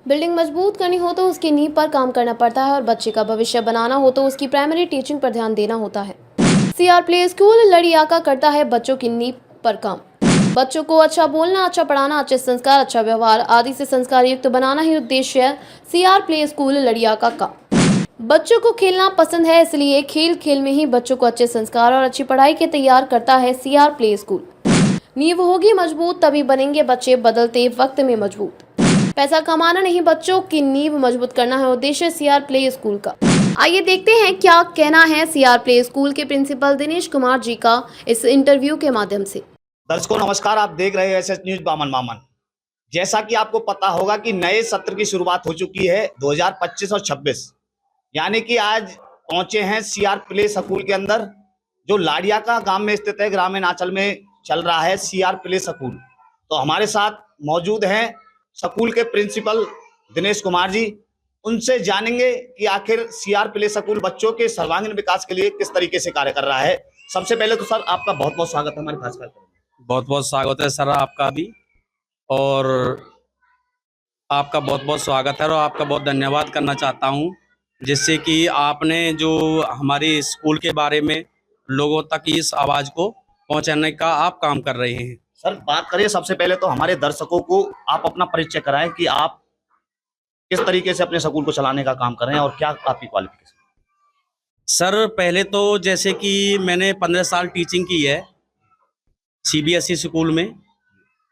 Building मजबूत करनी हो तो उसकी नींव पर काम करना पड़ता है और बच्चे का भविष्य बनाना हो तो उसकी प्राइमरी टीचिंग पर ध्यान देना होता है। सीआर प्ले स्कूल लड़ियाका करता है बच्चों की नींव पर काम। बच्चों को अच्छा बोलना, अच्छा पढ़ाना, अच्छे संस्कार, अच्छा व्यवहार आदि से संस्कार युक्त बनाना ही उद्देश्य है सीआर प्ले स्कूल लड़ियाका का। बच्चों को खेलना पसंद है, इसलिए खेल खेल में ही बच्चों को अच्छे संस्कार और अच्छी पढ़ाई के तैयार करता है सीआर प्ले स्कूल। नींव होगी मजबूत तभी बनेंगे बच्चे बदलते वक्त में मजबूत। पैसा कमाना नहीं, बच्चों की नींव मजबूत करना है उद्देश्य सीआर प्ले स्कूल का। आइए देखते हैं क्या कहना है सीआर प्ले स्कूल के प्रिंसिपल दिनेश कुमार जी का इस इंटरव्यू के माध्यम से। दर्शकों नमस्कार, आप देख रहे हैं एसएस न्यूज बामन मामन। जैसा कि आपको पता होगा कि नए सत्र की शुरुआत हो चुकी है 2025 और 26, यानी कि आज पहुंचे हैं सीआर प्ले स्कूल के अंदर, जो लाड़ियाका गांव में स्थित है। ग्रामीण अंचल में चल रहा है सीआर प्ले स्कूल। तो हमारे साथ मौजूद हैं स्कूल के प्रिंसिपल दिनेश कुमार जी। उनसे जानेंगे कि आखिर सीआर प्ले स्कूल बच्चों के सर्वांगीण विकास के लिए किस तरीके से कार्य कर रहा है। सबसे पहले तो सर आपका बहुत बहुत स्वागत है हमारे खास कार्यक्रम में। बहुत बहुत स्वागत है सर आपका भी, और आपका बहुत बहुत स्वागत है और आपका बहुत धन्यवाद करना चाहता हूं, जिससे कि आपने जो हमारे स्कूल के बारे में लोगों तक इस आवाज़ को पहुंचाने का आप काम कर रहे हैं। सर बात करिए, सबसे पहले तो हमारे दर्शकों को आप अपना परिचय कराएं कि आप किस तरीके से अपने स्कूल को चलाने का काम कर रहे हैं और क्या आपकी क्वालिफिकेशन। सर पहले तो जैसे कि मैंने 15 साल टीचिंग की है सीबीएसई स्कूल में,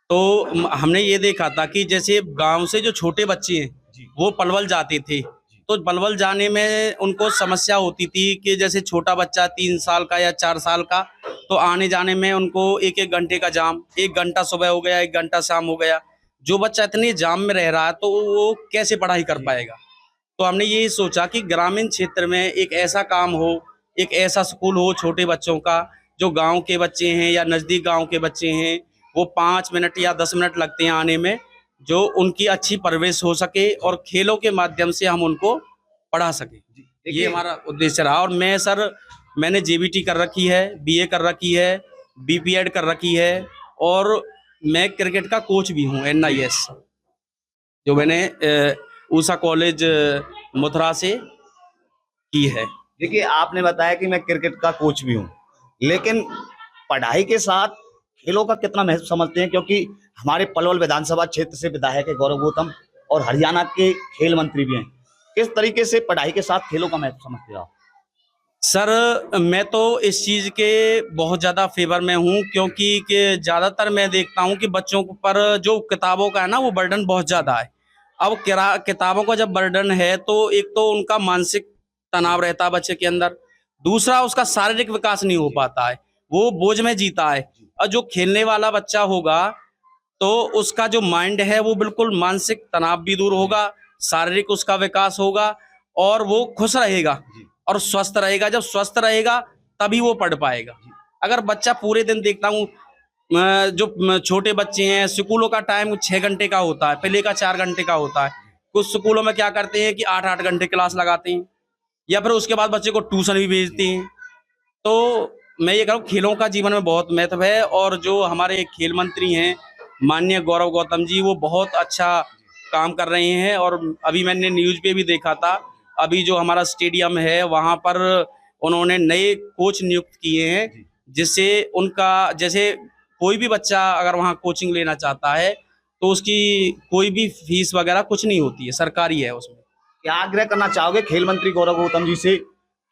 तो हमने ये देखा था कि जैसे गांव से जो छोटे बच्चे हैं वो पलवल जाते थे, तो पलवल जाने में उनको समस्या होती थी कि जैसे छोटा बच्चा 3 साल का या 4 साल का, तो आने जाने में उनको एक एक घंटे का जाम, 1 घंटा सुबह हो गया, 1 घंटा शाम हो गया। जो बच्चा इतने जाम में रह रहा है तो वो कैसे पढ़ाई कर पाएगा। तो हमने ये सोचा कि ग्रामीण क्षेत्र में एक ऐसा काम हो, एक ऐसा स्कूल हो छोटे बच्चों का, जो गांव के बच्चे हैं या नज़दीक गांव के बच्चे हैं, वो 5 मिनट या 10 मिनट लगते हैं आने में, जो उनकी अच्छी परवरिश हो सके और खेलों के माध्यम से हम उनको पढ़ा सकें। ये हमारा उद्देश्य रहा। और मैं सर, मैंने जेबीटी कर रखी है, बीए कर रखी है, बीपीएड कर रखी है, और मैं क्रिकेट का कोच भी हूँ NIS, जो मैंने ऊषा कॉलेज मथुरा से की है। देखिए, आपने बताया कि मैं क्रिकेट का कोच भी हूँ, लेकिन पढ़ाई के साथ खेलों का कितना महत्व समझते हैं? क्योंकि हमारे पलवल विधानसभा क्षेत्र से विधायक है गौरव गौतम और हरियाणा के खेल मंत्री भी हैं। किस तरीके से पढ़ाई के साथ खेलों का महत्व समझते हो आप? सर मैं तो इस चीज़ के बहुत ज़्यादा फेवर में हूँ, क्योंकि ज़्यादातर मैं देखता हूँ कि बच्चों पर जो किताबों का है ना, वो बर्डन बहुत ज़्यादा है। अब किताबों का जब बर्डन है तो एक तो उनका मानसिक तनाव रहता है बच्चे के अंदर, दूसरा उसका शारीरिक विकास नहीं हो पाता है, वो बोझ में जीता है। और जो खेलने वाला बच्चा होगा तो उसका जो माइंड है वो बिल्कुल मानसिक तनाव भी दूर होगा, शारीरिक उसका विकास होगा और वो खुश रहेगा और स्वस्थ रहेगा। जब स्वस्थ रहेगा तभी वो पढ़ पाएगा। अगर बच्चा पूरे दिन, देखता हूँ जो छोटे बच्चे हैं, स्कूलों का टाइम 6 घंटे का होता है, पहले का 4 घंटे का होता है। कुछ स्कूलों में क्या करते हैं कि 8-8 घंटे क्लास लगाते हैं, या फिर उसके बाद बच्चे को ट्यूशन भी भेजते हैं। तो मैं ये कह रहा हूँ, खेलों का जीवन में बहुत महत्व है, और जो हमारे खेल मंत्री हैं माननीय गौरव गौतम जी, वो बहुत अच्छा काम कर रहे हैं। और अभी मैंने न्यूज़ पे भी देखा था, अभी जो हमारा स्टेडियम है वहाँ पर उन्होंने नए कोच नियुक्त किए हैं, जिससे उनका, जैसे कोई भी बच्चा अगर वहाँ कोचिंग लेना चाहता है तो उसकी कोई भी फीस वगैरह कुछ नहीं होती है, सरकारी है उसमें। क्या आग्रह करना चाहोगे खेल मंत्री गौरव गौतम जी से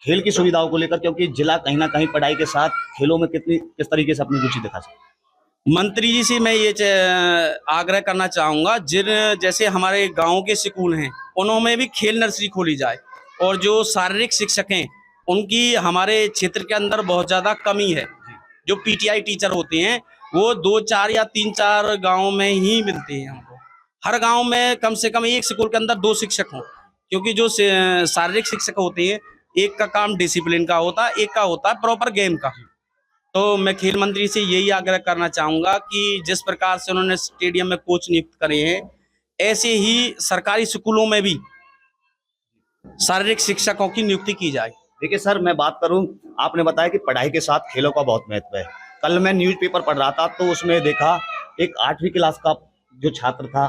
खेल की सुविधाओं को लेकर, क्योंकि जिला कहीं ना कहीं पढ़ाई के साथ खेलों में किस तरीके से अपनी रुचि दिखा सकते? मंत्री जी से मैं ये आग्रह करना चाहूँगा, जैसे हमारे गांव के स्कूल हैं उनमें भी खेल नर्सरी खोली जाए, और जो शारीरिक शिक्षक हैं उनकी हमारे क्षेत्र के अंदर बहुत ज़्यादा कमी है। जो पीटीआई टीचर होते हैं वो 2-4 या 3-4 गाँव में ही मिलते हैं हमको। हर गाँव में कम से कम एक स्कूल के अंदर 2 शिक्षक हों, क्योंकि जो शारीरिक शिक्षक होते हैं, एक का काम डिसिप्लिन का होता है, एक का होता है प्रॉपर गेम का। तो मैं खेल मंत्री से यही आग्रह करना चाहूँगा कि जिस प्रकार से उन्होंने स्टेडियम में कोच नियुक्त करे हैं, ऐसे ही सरकारी स्कूलों में भी शारीरिक शिक्षकों की नियुक्ति की जाए। देखिए सर, मैं बात करूं, आपने बताया कि पढ़ाई के साथ खेलों का बहुत महत्व है। कल मैं न्यूज़पेपर पढ़ रहा था तो उसमें देखा एक 8वीं क्लास का जो छात्र था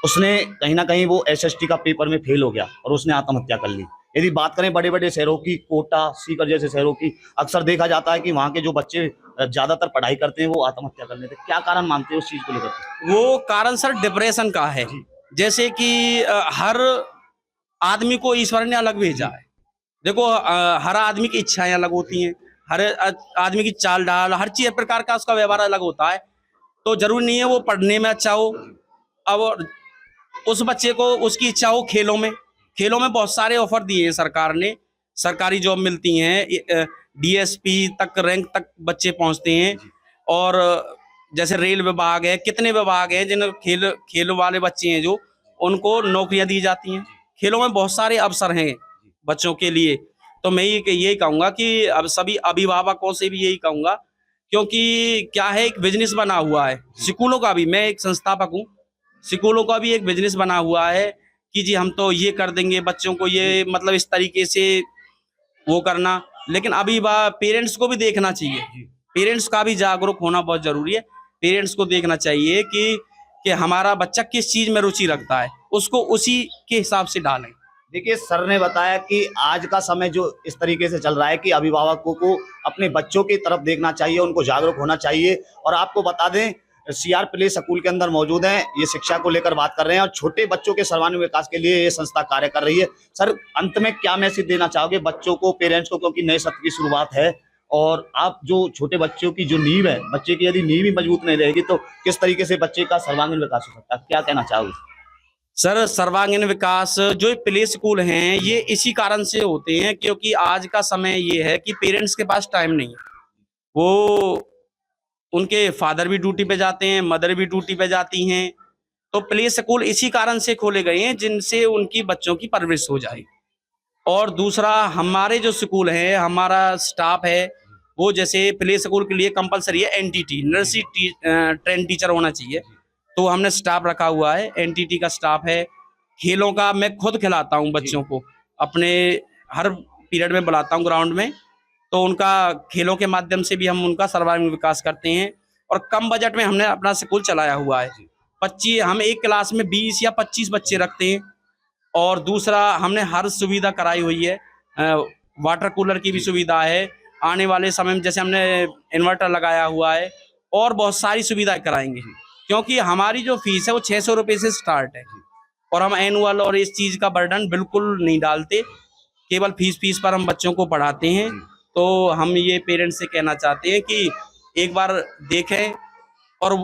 उसने कहीं ना कहीं वो एसएसटी का पेपर में फेल हो गया और उसने आत्महत्या कर ली। यदि बात करें बड़े बड़े शहरों की, कोटा, सीकर जैसे शहरों की, अक्सर देखा जाता है कि वहाँ के जो बच्चे ज्यादातर पढ़ाई करते हैं वो आत्महत्या कर लेते हैं। क्या कारण मानते हैं उस चीज को लेकर? वो कारण सर डिप्रेशन का है। जैसे कि हर आदमी को ईश्वर ने अलग भेजा है। देखो हर आदमी की इच्छाएं अलग होती हैं, हर आदमी की चाल ढाल, हर चीज प्रकार का उसका व्यवहार अलग होता है। तो जरूरी नहीं है वो पढ़ने में अच्छा हो। अब उस बच्चे को उसकी इच्छा हो खेलों में, खेलों में बहुत सारे ऑफर दिए हैं सरकार ने, सरकारी जॉब मिलती हैं, डीएसपी तक रैंक तक बच्चे पहुंचते हैं। और जैसे रेल विभाग है, कितने विभाग हैं जिन खेल वाले बच्चे हैं जो उनको नौकरियां दी जाती हैं। खेलों में बहुत सारे अवसर हैं बच्चों के लिए। तो मैं यही कहूंगा कि अब सभी अभिभावकों से भी यही कहूंगा, क्योंकि क्या है एक बिजनेस बना हुआ है स्कूलों का भी। मैं एक संस्थापक हूँ, स्कूलों का भी एक बिजनेस बना हुआ है कि जी हम तो ये कर देंगे बच्चों को, ये मतलब इस तरीके से वो करना। लेकिन अभी पेरेंट्स को भी देखना चाहिए, पेरेंट्स का भी जागरूक होना बहुत जरूरी है। पेरेंट्स को देखना चाहिए कि हमारा बच्चा किस चीज में रुचि रखता है, उसको उसी के हिसाब से डालें। देखिए, सर ने बताया कि आज का समय जो इस तरीके से चल रहा है कि अभिभावकों को अपने बच्चों की तरफ देखना चाहिए, उनको जागरूक होना चाहिए। और आपको बता दें, सीआर प्ले स्कूल के अंदर मौजूद हैं, ये शिक्षा को लेकर बात कर रहे हैं और छोटे बच्चों के सर्वांगीण विकास के लिए ये संस्था कार्य कर रही है। सर, अंत में क्या मैसेज देना चाहोगे बच्चों को, पेरेंट्स को, क्योंकि नए सत्र की शुरुआत है और आप जो छोटे बच्चों की जो नींव है, बच्चे की यदि नींव ही मजबूत नहीं रहेगी तो किस तरीके से बच्चे का सर्वांगीण विकास हो सकता है? क्या कहना चाहोगे? सर, सर्वांगीण विकास जो प्ले स्कूल हैं ये इसी कारण से होते हैं क्योंकि आज का समय ये है कि पेरेंट्स के पास टाइम नहीं है। वो उनके फादर भी ड्यूटी पे जाते हैं, मदर भी ड्यूटी पे जाती हैं। तो प्ले स्कूल इसी कारण से खोले गए हैं जिनसे उनकी बच्चों की परवरिश हो जाए। और दूसरा, हमारे जो स्कूल है, हमारा स्टाफ है वो जैसे प्ले स्कूल के लिए कंपलसरी है एनटीटी, नर्सरी ट्रेन टीचर होना चाहिए। तो हमने स्टाफ रखा हुआ है, एनटीटी का स्टाफ है। खेलों का मैं खुद खिलाता हूँ बच्चों को, अपने हर पीरियड में बुलाता हूँ ग्राउंड में। तो उनका खेलों के माध्यम से भी हम उनका सर्वांगीण विकास करते हैं। और कम बजट में हमने अपना स्कूल चलाया हुआ है। 25 हम एक क्लास में 20 या 25 बच्चे रखते हैं। और दूसरा, हमने हर सुविधा कराई हुई है, वाटर कूलर की भी सुविधा है। आने वाले समय में जैसे हमने इन्वर्टर लगाया हुआ है और बहुत सारी सुविधाएं कराएंगे, क्योंकि हमारी जो फीस है वो 600 रुपये से स्टार्ट है। और हम एनुअल और इस चीज का बर्डन बिल्कुल नहीं डालते, केवल फीस पर हम बच्चों को पढ़ाते हैं। तो हम ये पेरेंट्स से कहना चाहते हैं कि एक बार देखें और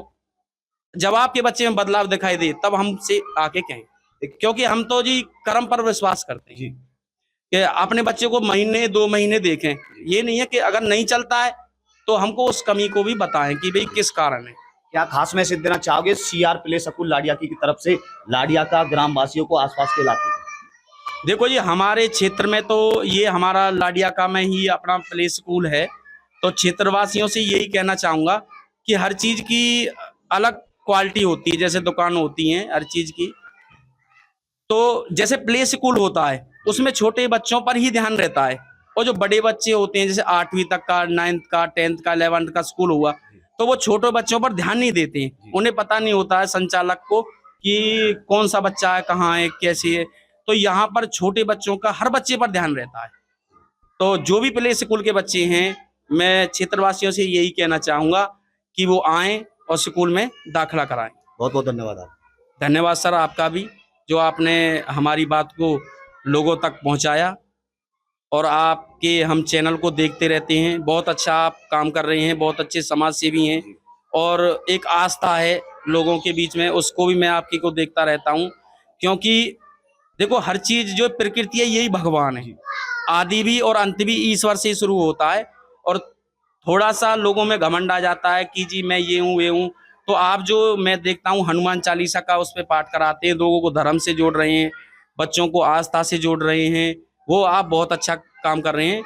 जब आपके बच्चे में बदलाव दिखाई दे तब हमसे आके कहें, क्योंकि हम तो जी कर्म पर विश्वास करते हैं कि अपने बच्चे को महीने 2 महीने देखें। ये नहीं है कि अगर नहीं चलता है तो हमको उस कमी को भी बताएं कि भाई किस कारण है। क्या खास मैसेज देना चाहोगे सीआर प्ले स्कूल लाडियाकी की तरफ से लाडियाका ग्राम वासियों को, आसपास के इलाके को? देखो जी, हमारे क्षेत्र में तो ये हमारा लाडियाका में ही अपना प्ले स्कूल है। तो क्षेत्रवासियों से यही कहना चाहूँगा कि हर चीज़ की अलग क्वालिटी होती है, जैसे दुकान होती हैं हर चीज़ की। तो जैसे प्ले स्कूल होता है उसमें छोटे बच्चों पर ही ध्यान रहता है, और जो बड़े बच्चे होते हैं जैसे 8वीं तक का, 9th का, 10th का, 11th का स्कूल हुआ, तो वो छोटे बच्चों पर ध्यान नहीं देते हैं। उन्हें पता नहीं होता है संचालक को कि कौन सा बच्चा है, कहाँ है, कैसे है। तो यहाँ पर छोटे बच्चों का हर बच्चे पर ध्यान रहता है। तो जो भी प्ले स्कूल के बच्चे हैं, मैं क्षेत्रवासियों से यही कहना चाहूँगा कि वो आएँ और स्कूल में दाखिला कराएं। बहुत बहुत धन्यवाद। आप धन्यवाद सर आपका भी, जो आपने हमारी बात को लोगों तक पहुँचाया। और आपके हम चैनल को देखते रहते हैं, बहुत अच्छा आप काम कर रहे हैं, बहुत अच्छे समाज सेवी हैं और एक आस्था है लोगों के बीच में, उसको भी मैं आपकी को देखता रहता हूं। क्योंकि देखो, हर चीज जो प्रकृति है यही भगवान है, आदि भी और अंत भी ईश्वर से शुरू होता है। और थोड़ा सा लोगों में घमंड आ जाता है कि जी मैं ये हूँ, वे हूँ। तो आप जो मैं देखता हूँ हनुमान चालीसा का उस पर पाठ कराते हैं, लोगों को धर्म से जोड़ रहे हैं, बच्चों को आस्था से जोड़ रहे हैं, वो आप बहुत अच्छा काम कर रहे हैं।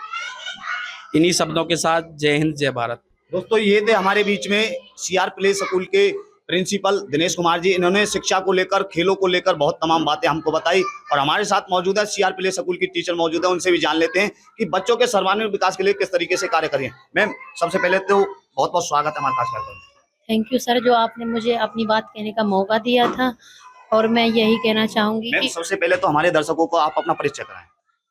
इन्हीं शब्दों के साथ जय हिंद, जय भारत। दोस्तों, ये थे हमारे बीच में सीआर प्ले स्कूल के प्रिंसिपल दिनेश कुमार जी। इन्होंने शिक्षा को लेकर, खेलों को लेकर बहुत तमाम बातें हमको बताई। और हमारे साथ मौजूद है सीआर प्ले स्कूल की टीचर मौजूद है, उनसे भी जान लेते हैं कि बच्चों के सर्वांगीण विकास के लिए किस तरीके से कार्य करें। मैम, सबसे पहले तो बहुत बहुत स्वागत है हमारे खास कार्यक्रम में। थैंक यू सर, जो आपने मुझे अपनी बात कहने का मौका दिया था। और मैं यही कहना चाहूंगी मैम कि सबसे पहले तो हमारे दर्शकों को आप अपना परिचय कराएं।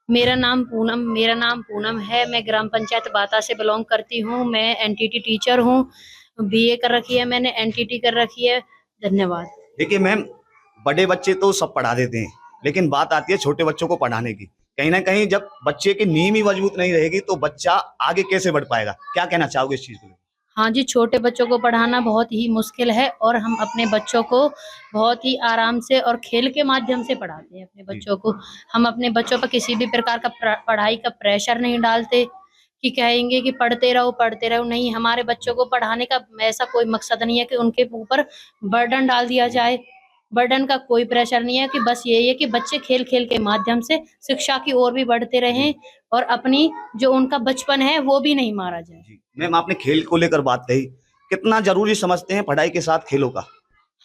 मेरा नाम पूनम है। मैं ग्राम पंचायत बाता से बिलोंग करती हूँ। मैं एनटीटी टीचर हूँ। बीए कर रखी है मैंने, एनटीटी कर रखी है। धन्यवाद। देखिए मैम, बड़े बच्चे तो सब पढ़ा देते हैं, लेकिन बात आती है छोटे बच्चों को पढ़ाने की। कहीं ना कहीं जब बच्चे की नींव ही मजबूत नहीं रहेगी तो बच्चा आगे कैसे बढ़ पाएगा? क्या कहना चाहोगे इस चीज को? हाँ जी, छोटे बच्चों को पढ़ाना बहुत ही मुश्किल है और हम अपने बच्चों को बहुत ही आराम से और खेल के माध्यम से पढ़ाते हैं अपने बच्चों को। हम अपने बच्चों पर किसी भी प्रकार का पढ़ाई का प्रेशर नहीं डालते कि कहेंगे कि पढ़ते रहो। नहीं, हमारे बच्चों को पढ़ाने का ऐसा कोई मकसद नहीं है कि उनके ऊपर बर्डन डाल दिया जाए। बर्डन का कोई प्रेशर नहीं है, कि बस यही है कि बच्चे खेल खेल के माध्यम से शिक्षा की ओर भी बढ़ते रहें और अपनी जो उनका बचपन है वो भी नहीं मारा जाए। जी मैम, आपने खेल को लेकर बात कही, कितना जरूरी समझते हैं पढ़ाई के साथ खेलों का?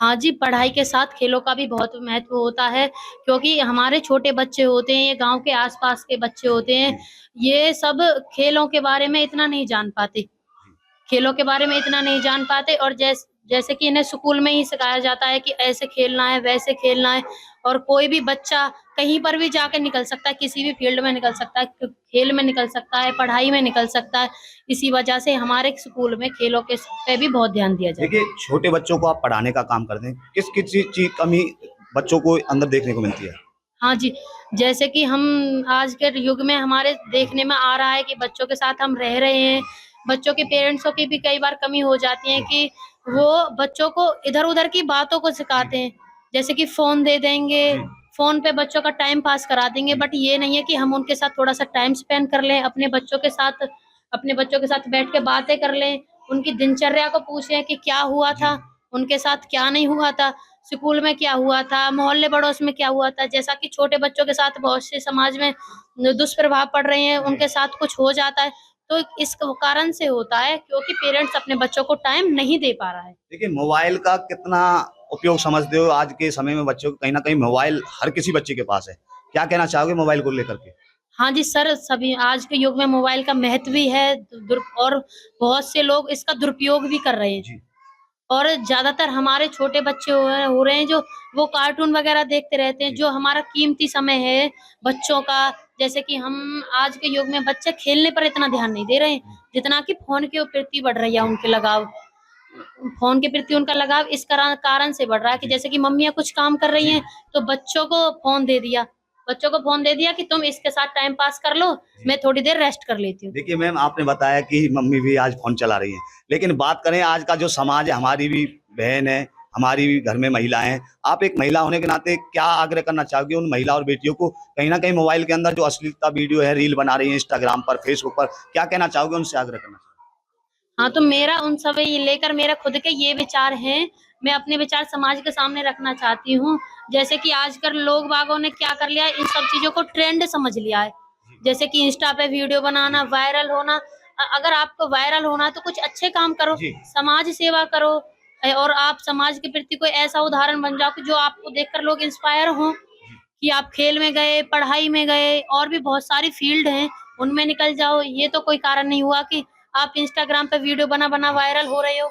हाँ जी, पढ़ाई के साथ खेलों का भी बहुत महत्व होता है, क्योंकि हमारे छोटे बच्चे होते हैं, ये गांव के आसपास के बच्चे होते हैं, ये सब खेलों के बारे में इतना नहीं जान पाते। खेलों के बारे में इतना नहीं जान पाते और जैसे कि इन्हें स्कूल में ही सिखाया जाता है कि ऐसे खेलना है, वैसे खेलना है। और कोई भी बच्चा कहीं पर भी जाके निकल सकता है, किसी भी फील्ड में निकल सकता है, खेल में निकल सकता है, पढ़ाई में निकल सकता है। इसी वजह से हमारे स्कूल में खेलों के पे भी बहुत ध्यान दिया जाता है। देखिए, छोटे बच्चों को आप पढ़ाने का काम करते हैं, किस किस चीज की कमी बच्चों को अंदर देखने को मिलती है? हाँ जी, जैसे कि हम आज के युग में हमारे देखने में आ रहा है कि बच्चों के साथ हम रह रहे हैं, बच्चों के पेरेंट्सों की भी कई बार कमी हो जाती है कि वो बच्चों को इधर-उधर की बातों को सिखाते हैं। जैसे कि फ़ोन दे देंगे, फ़ोन पे बच्चों का टाइम पास करा देंगे, बट ये नहीं है कि हम उनके साथ थोड़ा-सा टाइम स्पेंड कर लें, अपने बच्चों के साथ बैठ के बातें कर लें, उनकी दिनचर्या को पूछें कि क्या हुआ था, उनके साथ क्या नहीं हुआ था। स्कूल में क्या हुआ था, मोहल्ले पड़ोस में क्या हुआ था। जैसा कि छोटे बच्चों के साथ बहुत से समाज में दुष्प्रभाव पड़ रहे हैं, उनके साथ कुछ हो जाता है, तो इस कारण से होता है क्योंकि पेरेंट्स अपने बच्चों को टाइम नहीं दे पा रहा है। देखिए, मोबाइल का कितना उपयोग समझते हो? आज के समय में बच्चों को कहीं ना कहीं मोबाइल हर किसी बच्चे के पास है, क्या कहना चाहोगे मोबाइल को लेकर के? हाँ जी सर, सभी आज के युग में मोबाइल का महत्व भी है और बहुत से लोग इसका दुरुपयोग भी कर रहे हैं। जी और ज़्यादातर हमारे छोटे बच्चे हो रहे हैं जो वो कार्टून वगैरह देखते रहते हैं, जो हमारा कीमती समय है बच्चों का। जैसे कि हम आज के युग में बच्चे खेलने पर इतना ध्यान नहीं दे रहे हैं, जितना कि फ़ोन के प्रति बढ़ रही है उनके लगाव। फ़ोन के प्रति उनका लगाव इस कारण से बढ़ रहा है कि जैसे कि मम्मियाँ कुछ काम कर रही हैं, तो बच्चों को फ़ोन दे दिया। बच्चों को फ़ोन दे दिया कि तुम इसके साथ टाइम पास कर लो, मैं थोड़ी देर रेस्ट कर लेती हूँ। देखिए मैम, आपने बताया कि मम्मी भी आज फोन चला रही हैं, लेकिन बात करें आज का जो समाज है, हमारी भी बहन है, हमारी भी घर में महिलाएं हैं, आप एक महिला होने के नाते क्या आग्रह करना चाहोगे उन महिला और बेटियों को? कहीं ना कहीं मोबाइल के अंदर जो अश्लीलता वीडियो है, रील बना रही है इंस्टाग्राम पर, फेसबुक पर, क्या कहना चाहोगे, उनसे आग्रह करना चाहोगे? हाँ, तो मेरा उन सभी लेकर मेरा खुद के ये विचार हैं, मैं अपने विचार समाज के सामने रखना चाहती हूँ। जैसे कि आजकल लोग बागों ने क्या कर लिया है, इन सब चीज़ों को ट्रेंड समझ लिया है। जैसे कि इंस्टा पे वीडियो बनाना, वायरल होना। अगर आपको वायरल होना है तो कुछ अच्छे काम करो, जी समाज सेवा करो और आप समाज के प्रति कोई ऐसा उदाहरण बन जाओ कि जो आपको देखकर लोग इंस्पायर हों, कि आप खेल में गए, पढ़ाई में गए और भी बहुत सारी फील्ड हैं, उनमें निकल जाओ। ये तो कोई कारण नहीं हुआ कि आप इंस्टाग्राम पे वीडियो बना-बना वायरल हो रहे हो।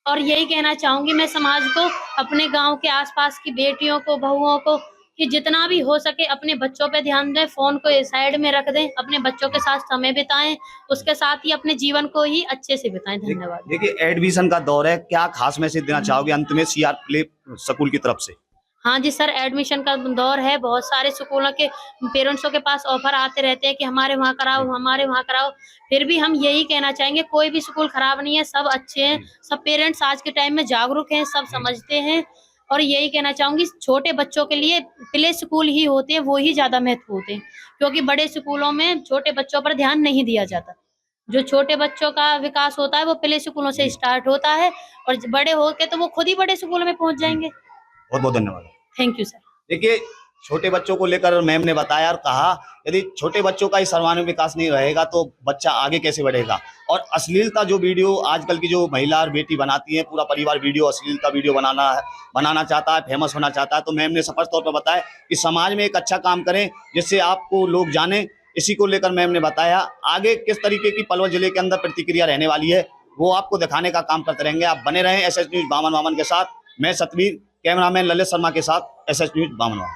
और यही कहना चाहूँगी मैं समाज को, अपने गाँव के आस-पास की बेटियों को, बहुओं को, कि जितना भी हो सके अपने बच्चों पे ध्यान दें, फ़ोन को साइड में रख दें, अपने बच्चों के साथ समय बिताएँ, उसके साथ ही अपने जीवन को ही अच्छे से बिताएँ। धन्यवाद। देखिए, एडमिशन का दौर है, क्या खास मैसेज देना चाहोगे अंत में सीआर प्ले स्कूल की तरफ से? हाँ जी सर, एडमिशन का दौर है, बहुत सारे स्कूलों के पेरेंट्सों के पास ऑफ़र आते रहते हैं कि हमारे वहाँ कराओ, हमारे वहाँ कराओ। फिर भी हम यही कहना चाहेंगे, कोई भी स्कूल खराब नहीं है, सब अच्छे हैं, सब पेरेंट्स आज के टाइम में जागरूक हैं, सब समझते हैं। और यही कहना चाहूँगी, छोटे बच्चों के लिए प्ले स्कूल ही होते हैं, वो ही ज़्यादा महत्व होते हैं, क्योंकि बड़े स्कूलों में छोटे बच्चों पर ध्यान नहीं दिया जाता। जो छोटे बच्चों का विकास होता है, वो प्ले स्कूलों से स्टार्ट होता है और बड़े होके तो वो खुद ही बड़े स्कूल में पहुँच जाएँगे। बहुत बहुत धन्यवाद। Thank you sir. देखिए, छोटे बच्चों को लेकर मैम ने बताया और कहा, यदि छोटे बच्चों का ही सर्वांगीण विकास नहीं रहेगा तो बच्चा आगे कैसे बढ़ेगा। और अश्लीलता जो वीडियो आजकल की जो महिला और बेटी बनाती है, पूरा परिवार वीडियो अश्लीलता वीडियो बनाना चाहता है, फेमस होना चाहता है, तो मैम ने स्पष्ट तौर पर बताया कि समाज में एक अच्छा काम करें जिससे आपको लोग जाने। इसी को लेकर मैम ने बताया आगे किस तरीके की पलवल जिले के अंदर प्रतिक्रिया रहने वाली है, वो आपको दिखाने का काम करते रहेंगे। आप बने रहें एसएस न्यूज़ बामन के साथ। मैं सतवीर, कैमरामैन ललित शर्मा के साथ SS न्यूज बामनवा।